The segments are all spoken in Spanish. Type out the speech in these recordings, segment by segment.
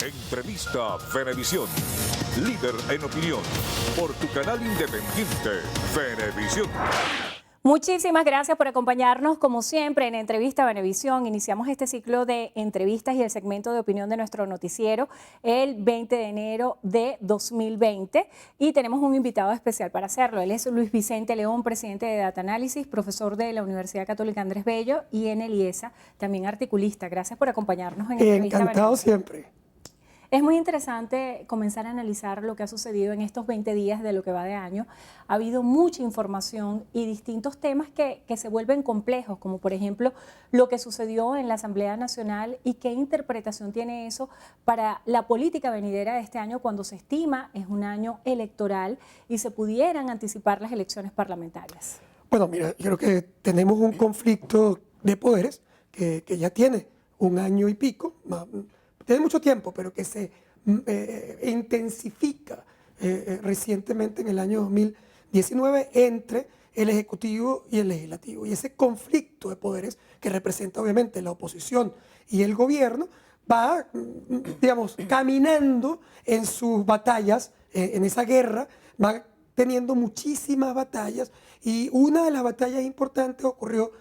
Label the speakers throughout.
Speaker 1: Entrevista Venevisión, líder en opinión, por tu canal independiente, Venevisión.
Speaker 2: Muchísimas gracias por acompañarnos, como siempre, en Entrevista Venevisión. Iniciamos este ciclo de entrevistas y el segmento de opinión de nuestro noticiero el 20 de enero de 2020 y tenemos un invitado especial para hacerlo. Él es Luis Vicente León, presidente de Data Análisis, profesor de la Universidad Católica Andrés Bello y en el IESA, también articulista. Gracias por acompañarnos en Entrevista
Speaker 3: Encantado
Speaker 2: Venevisión.
Speaker 3: siempre.
Speaker 2: Es muy interesante comenzar a analizar lo que ha sucedido en estos 20 días de lo que va de año. Ha habido mucha información y distintos temas que se vuelven complejos, como por ejemplo lo que sucedió en la Asamblea Nacional y qué interpretación tiene eso para la política venidera de este año cuando se estima es un año electoral y se pudieran anticipar las elecciones parlamentarias.
Speaker 3: Bueno, mira, yo creo que tenemos un conflicto de poderes que ya tiene un año y pico, tiene mucho tiempo, pero que se intensifica recientemente en el año 2019 entre el Ejecutivo y el Legislativo. Y ese conflicto de poderes que representa obviamente la oposición y el gobierno va, digamos, caminando en sus batallas, en esa guerra, va teniendo muchísimas batallas y una de las batallas importantes ocurrió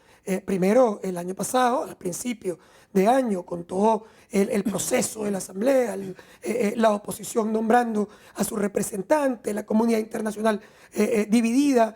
Speaker 3: primero el año pasado, al principio de año, con todo el proceso de la Asamblea, la oposición nombrando a su representante, la comunidad internacional dividida,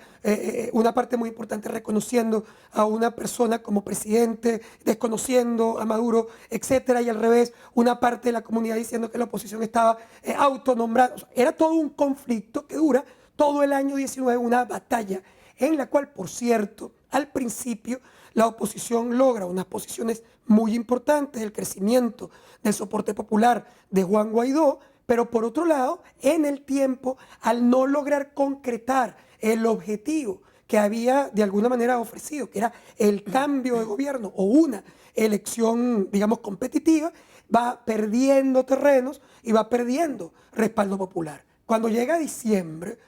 Speaker 3: una parte muy importante reconociendo a una persona como presidente, desconociendo a Maduro, etcétera, y al revés, una parte de la comunidad diciendo que la oposición estaba autonombrada. O sea, era todo un conflicto que dura todo el año 19, una batalla en la cual, por cierto, al principio la oposición logra unas posiciones muy importantes, el crecimiento del soporte popular de Juan Guaidó, pero por otro lado, en el tiempo, al no lograr concretar el objetivo que había de alguna manera ofrecido, que era el cambio de gobierno o una elección, digamos, competitiva, va perdiendo terrenos y va perdiendo respaldo popular. Cuando llega diciembre,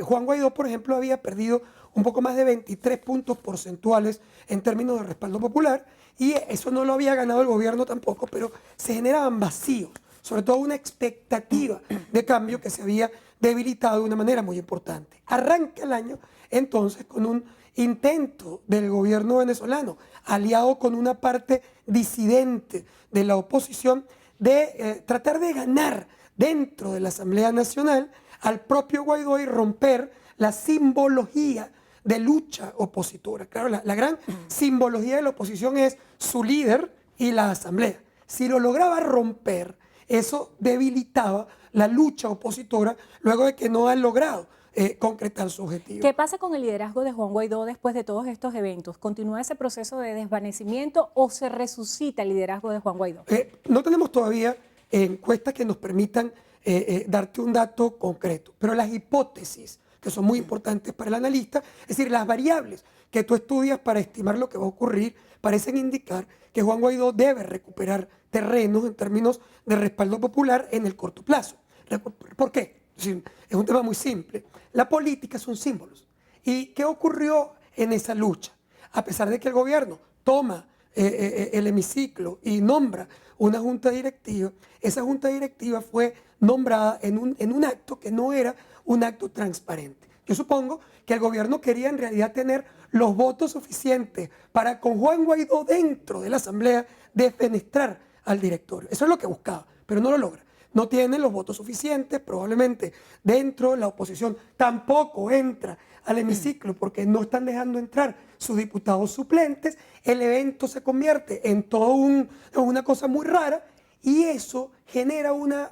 Speaker 3: Juan Guaidó, por ejemplo, había perdido un poco más de 23 puntos porcentuales en términos de respaldo popular y eso no lo había ganado el gobierno tampoco, pero se generaban vacíos, sobre todo una expectativa de cambio que se había debilitado de una manera muy importante. Arranca el año entonces con un intento del gobierno venezolano, aliado con una parte disidente de la oposición, de tratar de ganar dentro de la Asamblea Nacional al propio Guaidó y romper la simbología de lucha opositora. Claro, la gran simbología de la oposición es su líder y la Asamblea. Si lo lograba romper, eso debilitaba la lucha opositora luego de que no han logrado concretar su objetivo.
Speaker 2: ¿Qué pasa con el liderazgo de Juan Guaidó después de todos estos eventos? ¿Continúa ese proceso de desvanecimiento o se resucita el liderazgo de Juan Guaidó?
Speaker 3: No tenemos todavía encuestas que nos permitan darte un dato concreto, pero las hipótesis que son muy importantes para el analista, es decir, las variables que tú estudias para estimar lo que va a ocurrir, parecen indicar que Juan Guaidó debe recuperar terrenos en términos de respaldo popular en el corto plazo. ¿Por qué? Es un tema muy simple. La política son símbolos. ¿Y qué ocurrió en esa lucha? A pesar de que el gobierno toma el hemiciclo y nombra una junta directiva, esa junta directiva fue nombrada en un acto que no era un acto transparente. Yo supongo que el gobierno quería en realidad tener los votos suficientes para con Juan Guaidó dentro de la Asamblea defenestrar al directorio. Eso es lo que buscaba, pero no lo logra. No tiene los votos suficientes, probablemente dentro de la oposición tampoco entra al hemiciclo porque no están dejando entrar sus diputados suplentes. El evento se convierte en toda una cosa muy rara y eso genera una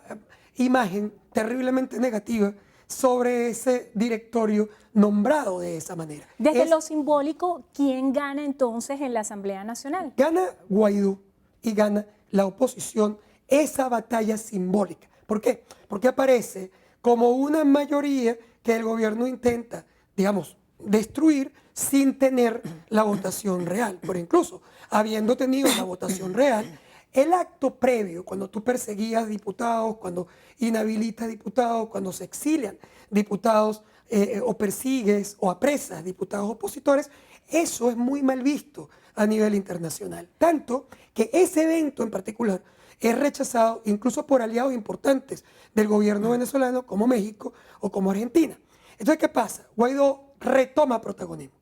Speaker 3: imagen terriblemente negativa sobre ese directorio nombrado de esa manera.
Speaker 2: Desde lo simbólico, ¿quién gana entonces en la Asamblea Nacional?
Speaker 3: Gana Guaidó y gana la oposición esa batalla simbólica. ¿Por qué? Porque aparece como una mayoría que el gobierno intenta, digamos, destruir sin tener la votación real. Pero incluso habiendo tenido la votación real, el acto previo, cuando tú perseguías diputados, cuando inhabilitas diputados, cuando se exilian diputados o persigues o apresas diputados opositores, eso es muy mal visto a nivel internacional. Tanto que ese evento en particular es rechazado incluso por aliados importantes del gobierno venezolano como México o como Argentina. Entonces, ¿qué pasa? Guaidó retoma protagonismo.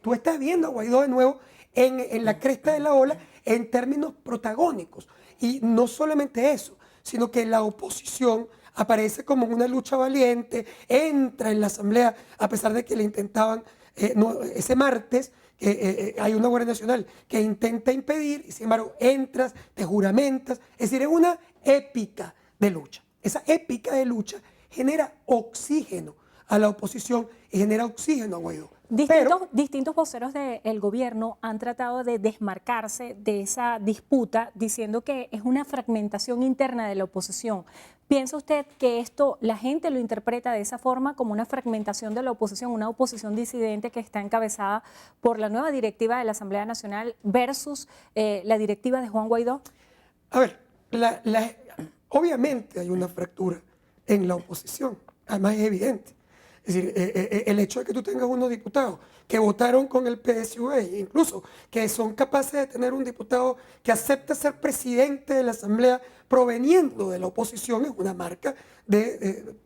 Speaker 3: Tú estás viendo a Guaidó de nuevo en la cresta de la ola en términos protagónicos. Y no solamente eso, sino que la oposición aparece como una lucha valiente, entra en la asamblea, a pesar de que le intentaban, ese martes, hay una Guardia Nacional que intenta impedir, y sin embargo entras, te juramentas, es decir, es una épica de lucha. Esa épica de lucha genera oxígeno a la oposición y genera oxígeno a Guaidó.
Speaker 2: Distintos voceros del gobierno han tratado de desmarcarse de esa disputa diciendo que es una fragmentación interna de la oposición. ¿Piensa usted que esto la gente lo interpreta de esa forma, como una fragmentación de la oposición, una oposición disidente que está encabezada por la nueva directiva de la Asamblea Nacional versus la directiva de Juan Guaidó?
Speaker 3: A ver, obviamente hay una fractura en la oposición, además es evidente. Es decir, el hecho de que tú tengas unos diputados que votaron con el PSUV, incluso que son capaces de tener un diputado que acepta ser presidente de la Asamblea proveniendo de la oposición, es una marca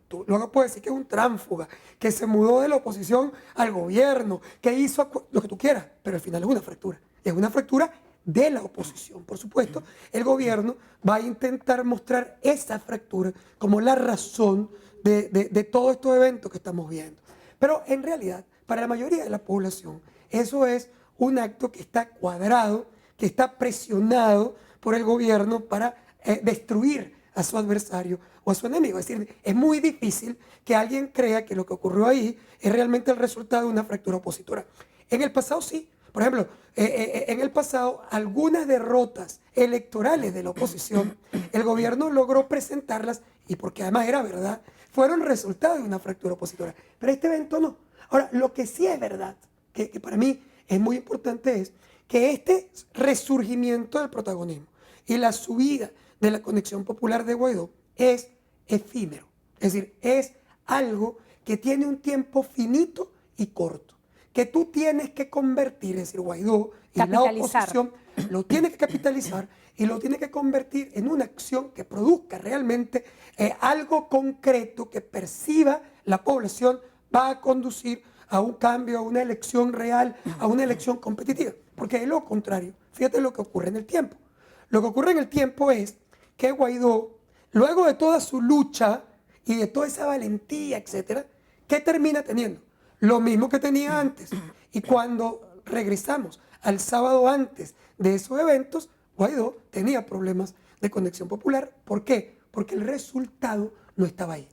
Speaker 3: tú luego puedes decir que es un tránsfuga, que se mudó de la oposición al gobierno, que hizo lo que tú quieras, pero al final es una fractura. Es una fractura de la oposición. Por supuesto, el gobierno va a intentar mostrar esa fractura como la razón de todos estos eventos que estamos viendo. Pero en realidad, para la mayoría de la población, eso es un acto que está cuadrado, que está presionado por el gobierno para destruir a su adversario o a su enemigo. Es decir, es muy difícil que alguien crea que lo que ocurrió ahí es realmente el resultado de una fractura opositora. En el pasado sí. Por ejemplo, en el pasado, algunas derrotas electorales de la oposición, el gobierno logró presentarlas, y porque además era verdad, fueron resultado de una fractura opositora. Pero este evento no. Ahora, lo que sí es verdad, que para mí es muy importante, es que este resurgimiento del protagonismo y la subida de la conexión popular de Guaidó es efímero. Es decir, es algo que tiene un tiempo finito y corto, que tú tienes que convertir, es decir, Guaidó y la oposición lo tiene que capitalizar y lo tiene que convertir en una acción que produzca realmente algo concreto que perciba la población, va a conducir a un cambio, a una elección real, a una elección competitiva. Porque es lo contrario. Fíjate lo que ocurre en el tiempo. Lo que ocurre en el tiempo es que Guaidó, luego de toda su lucha y de toda esa valentía, etcétera, ¿qué termina teniendo? Lo mismo que tenía antes. Y cuando regresamos al sábado antes de esos eventos, Guaidó tenía problemas de conexión popular. ¿Por qué? Porque el resultado no estaba ahí.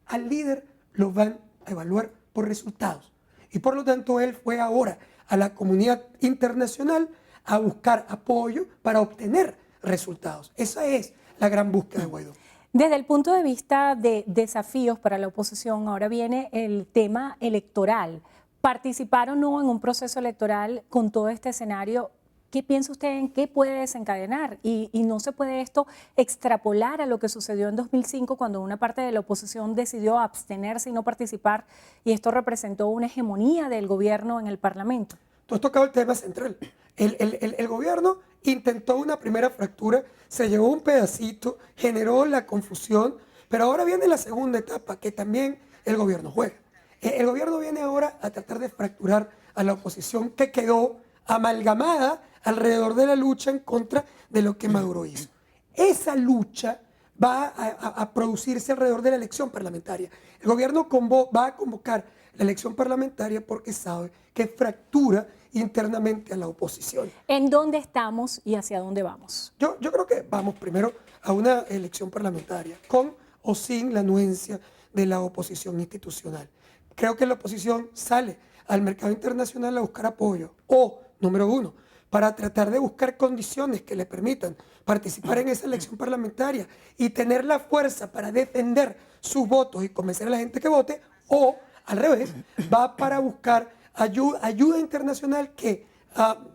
Speaker 3: Al líder lo van a evaluar por resultados. Y por lo tanto, él fue ahora a la comunidad internacional a buscar apoyo para obtener resultados. Esa es la gran búsqueda de Guaidó.
Speaker 2: Desde el punto de vista de desafíos para la oposición, ahora viene el tema electoral. ¿Participar o no en un proceso electoral con todo este escenario? ¿Qué piensa usted en qué puede desencadenar? Y no se puede esto extrapolar a lo que sucedió en 2005 cuando una parte de la oposición decidió abstenerse y no participar, y esto representó una hegemonía del gobierno en el Parlamento.
Speaker 3: Tú has tocado el tema central. El gobierno intentó una primera fractura, se llevó un pedacito, generó la confusión, pero ahora viene la segunda etapa que también el gobierno juega. El gobierno viene ahora a tratar de fracturar a la oposición que quedó amalgamada alrededor de la lucha en contra de lo que Maduro hizo. Esa lucha va a producirse alrededor de la elección parlamentaria. El gobierno va a convocar la elección parlamentaria porque sabe que fractura internamente a la oposición.
Speaker 2: ¿En dónde estamos y hacia dónde vamos?
Speaker 3: Yo creo que vamos primero a una elección parlamentaria, con o sin la anuencia de la oposición institucional. Creo que la oposición sale al mercado internacional a buscar apoyo, o, número uno, para tratar de buscar condiciones que le permitan participar en esa elección parlamentaria y tener la fuerza para defender sus votos y convencer a la gente que vote, o, al revés, va para buscar ayuda internacional que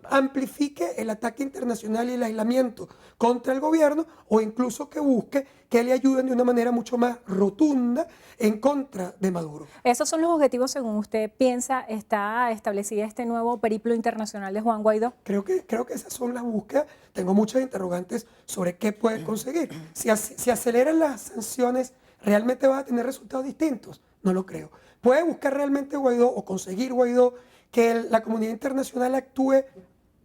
Speaker 3: amplifique el ataque internacional y el aislamiento contra el gobierno, o incluso que busque que le ayuden de una manera mucho más rotunda en contra de Maduro.
Speaker 2: ¿Esos son los objetivos, según usted piensa, está establecida este nuevo periplo internacional de Juan Guaidó?
Speaker 3: Creo que esas son las búsquedas. Tengo muchas interrogantes sobre qué puede conseguir. Si aceleran las sanciones, ¿realmente va a tener resultados distintos? No lo creo. ¿Puede buscar realmente Guaidó o conseguir Guaidó que la comunidad internacional actúe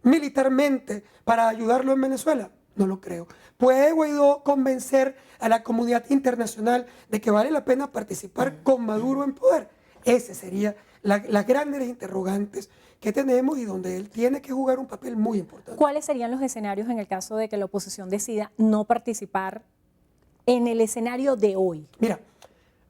Speaker 3: militarmente para ayudarlo en Venezuela? No lo creo. ¿Puede Guaidó convencer a la comunidad internacional de que vale la pena participar con Maduro en poder? Ese sería las grandes interrogantes que tenemos y donde él tiene que jugar un papel muy importante.
Speaker 2: ¿Cuáles serían los escenarios en el caso de que la oposición decida no participar en el escenario de hoy?
Speaker 3: Mira,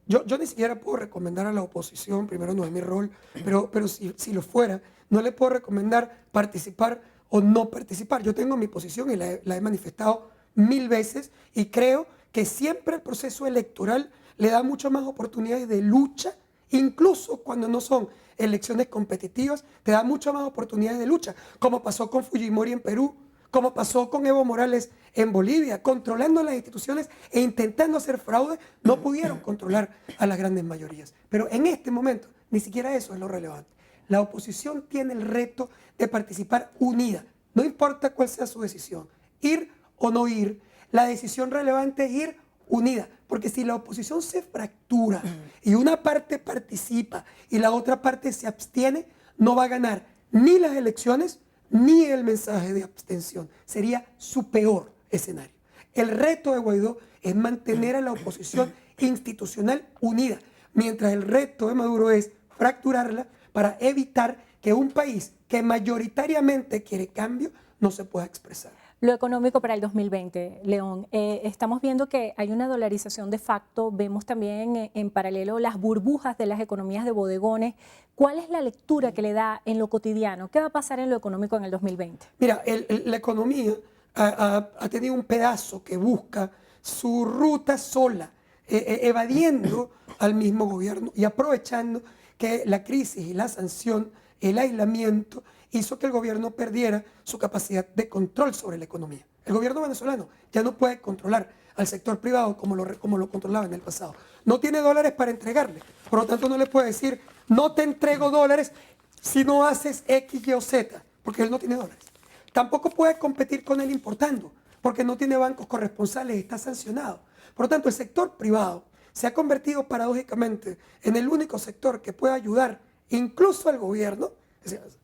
Speaker 3: yo ni siquiera puedo recomendar a la oposición, primero no es mi rol, pero si lo fuera, no le puedo recomendar participar o no participar. Yo tengo mi posición y la he manifestado 1000 veces y creo que siempre el proceso electoral le da muchas más oportunidades de lucha, incluso cuando no son elecciones competitivas, te da muchas más oportunidades de lucha, como pasó con Fujimori en Perú, como pasó con Evo Morales en Bolivia, controlando las instituciones e intentando hacer fraude, no pudieron controlar a las grandes mayorías. Pero en este momento, ni siquiera eso es lo relevante. La oposición tiene el reto de participar unida, no importa cuál sea su decisión, ir o no ir, la decisión relevante es ir unida, porque si la oposición se fractura y una parte participa y la otra parte se abstiene, no va a ganar ni las elecciones ni el mensaje de abstención. Sería su peor escenario. El reto de Guaidó es mantener a la oposición institucional unida, mientras el reto de Maduro es fracturarla para evitar que un país que mayoritariamente quiere cambio no se pueda expresar.
Speaker 2: Lo económico para el 2020, León, estamos viendo que hay una dolarización de facto, vemos también en paralelo las burbujas de las economías de bodegones. ¿Cuál es la lectura que le da en lo cotidiano? ¿Qué va a pasar en lo económico en el 2020?
Speaker 3: Mira, la economía ha tenido un pedazo que busca su ruta sola, evadiendo al mismo gobierno y aprovechando que la crisis y la sanción, el aislamiento, hizo que el gobierno perdiera su capacidad de control sobre la economía. El gobierno venezolano ya no puede controlar al sector privado como lo controlaba en el pasado. No tiene dólares para entregarle, por lo tanto no le puede decir, no te entrego dólares si no haces X, Y o Z, porque él no tiene dólares. Tampoco puede competir con él importando, porque no tiene bancos corresponsales, está sancionado. Por lo tanto, el sector privado se ha convertido paradójicamente en el único sector que puede ayudar incluso al gobierno,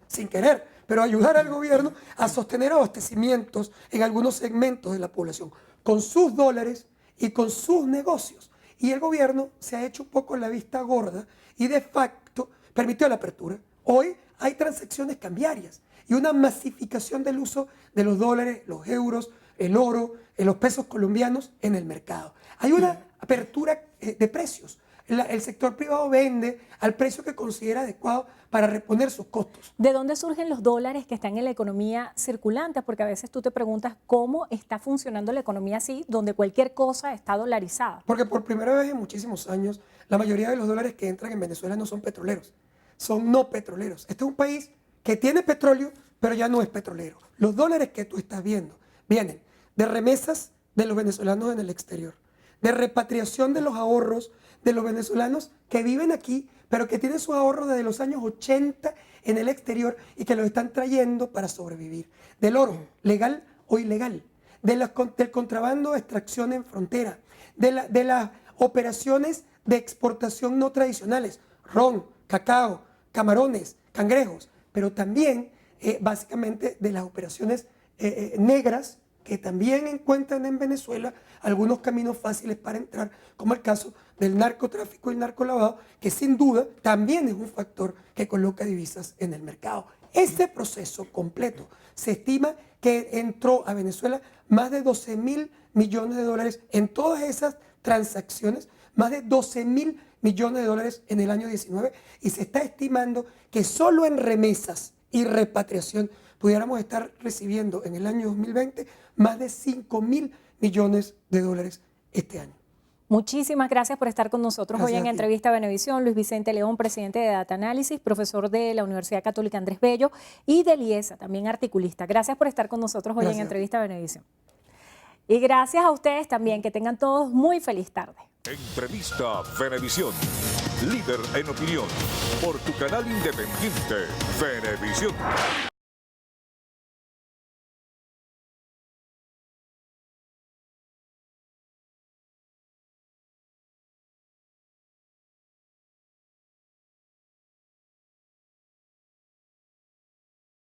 Speaker 3: sin querer, pero ayudar al gobierno a sostener abastecimientos en algunos segmentos de la población, con sus dólares y con sus negocios. Y el gobierno se ha hecho un poco la vista gorda y de facto permitió la apertura. Hoy hay transacciones cambiarias y una masificación del uso de los dólares, los euros, el oro, los pesos colombianos en el mercado. Hay una apertura de precios. El sector privado vende al precio que considera adecuado para reponer sus costos.
Speaker 2: ¿De dónde surgen los dólares que están en la economía circulante? Porque a veces tú te preguntas cómo está funcionando la economía así, donde cualquier cosa está dolarizada.
Speaker 3: Porque por primera vez en muchísimos años, la mayoría de los dólares que entran en Venezuela no son petroleros, son no petroleros. Este es un país que tiene petróleo, pero ya no es petrolero. Los dólares que tú estás viendo vienen de remesas de los venezolanos en el exterior, de repatriación de los ahorros de los venezolanos que viven aquí, pero que tienen sus ahorros desde los años 80 en el exterior y que los están trayendo para sobrevivir. Del oro, legal o ilegal, del contrabando de extracción en frontera, de las operaciones de exportación no tradicionales, ron, cacao, camarones, cangrejos, pero también básicamente de las operaciones negras que también encuentran en Venezuela algunos caminos fáciles para entrar, como el caso del narcotráfico y el narcolavado, que sin duda también es un factor que coloca divisas en el mercado. Este proceso completo se estima que entró a Venezuela más de 12.000 millones de dólares en todas esas transacciones, más de 12.000 millones de dólares en el año 19, y se está estimando que solo en remesas y repatriación pudiéramos estar recibiendo en el año 2020 más de 5.000 millones de dólares este año.
Speaker 2: Muchísimas gracias por estar con nosotros hoy
Speaker 3: Gracias
Speaker 2: en
Speaker 3: a ti.
Speaker 2: Entrevista Venevisión. Luis Vicente León, presidente de Data Análisis, profesor de la Universidad Católica Andrés Bello y de IESA, también articulista. Gracias por estar con nosotros hoy
Speaker 3: Gracias
Speaker 2: en
Speaker 3: a ti.
Speaker 2: Entrevista Venevisión. Y gracias a ustedes también, que tengan todos muy feliz tarde.
Speaker 1: Entrevista Venevisión, líder en opinión, por tu canal independiente, Venevisión.